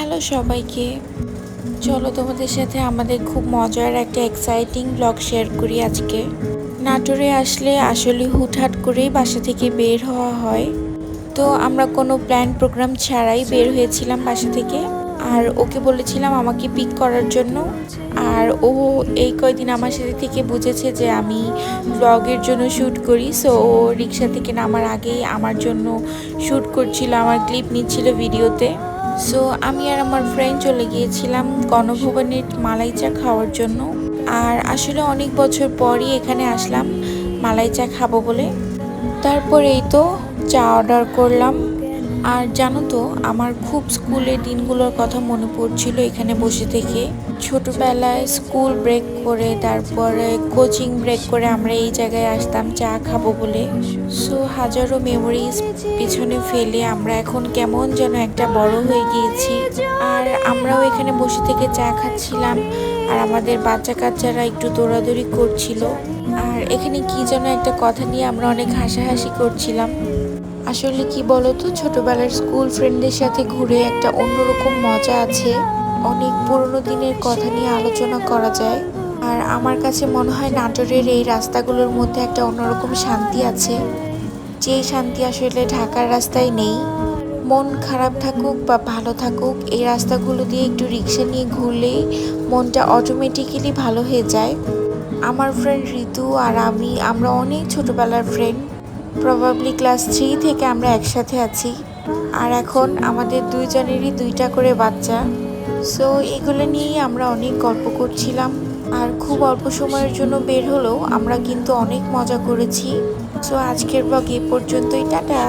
Hello সবাইকে। চলো তোমাদের সাথে আমাদের খুব মজার একটা এক্সাইটিং ব্লগ শেয়ার করি আজকে। নাটোরে আসলে আসলে হুটহাট করেই বাসা থেকে বের হওয়া হয়। তো আমরা কোনো প্ল্যান প্রোগ্রাম ছাড়াই বের হয়েছিলাম বাসা থেকে। আর ওকে বলেছিলাম আমাকে পিক করার জন্য। আর ও এই কয়দিন আমার সাথে থেকে বুঝেছে যে আমি ব্লগের জন্য শ্যুট করি। সো ও রিক্সা থেকে নামার আগেই আমার জন্য শ্যুট করছিল, আমার ক্লিপ নিচ্ছিল ভিডিওতে। সো আমি আর আমার ফ্রেন্ড চলে গিয়েছিলাম গণভবনের মালাই চা খাওয়ার জন্য। আর আসলে অনেক বছর পরই এখানে আসলাম মালাই চা খাবো বলে। তারপরেই তো চা অর্ডার করলাম। আর জানো তো, আমার খুব স্কুলের দিনগুলোর কথা মনে পড়ছিল এখানে বসে থেকে। ছোটবেলায় স্কুল ব্রেক করে, তারপরে কোচিং ব্রেক করে আমরা এই জায়গায় আসতাম চা খাবো বলে। সো হাজারো মেমোরিজ পিছনে ফেলে আমরা এখন কেমন যেন একটা বড় হয়ে গিয়েছি। আর আমরাও এখানে বসে থেকে চা খাচ্ছিলাম, আর আমাদের বাচ্চা কাচ্চারা একটু দৌড়াদৌড়ি করছিল। আর এখানে কি যেন একটা কথা নিয়ে আমরা অনেক হাসাহাসি করছিলাম। আসলে কি বলতো, ছোটবেলার স্কুল ফ্রেন্ডদের সাথে ঘুরে একটা অন্যরকম মজা আছে। অনেক পুরনো দিনের কথা নিয়ে আলোচনা করা যায়। আর আমার কাছে মনে হয় নাটোরের এই রাস্তাগুলোর মধ্যে একটা অন্যরকম শান্তি আছে, যেই শান্তি আসলে ঢাকার রাস্তায় নেই। মন খারাপ থাকুক বা ভালো থাকুক, এই রাস্তাগুলো দিয়ে একটু রিক্সা নিয়ে ঘুরলেই মনটা অটোমেটিক্যালি ভালো হয়ে যায়। আমার ফ্রেন্ড ঋতু আর আমরা অনেক ছোটবেলার ফ্রেন্ড। প্রবাবলি ক্লাস 3 থেকে আমরা একসাথে আছি। আর এখন আমাদের দুইজনেরই 2টা করে বাচ্চা। সো এগুলো নিয়েই আমরা অনেক গল্প করছিলাম। আর খুব অল্প সময়ের জন্য বের হলেও আমরা কিন্তু অনেক মজা করেছি। সো আজকের ব্লগ এ পর্যন্তই, টাটা।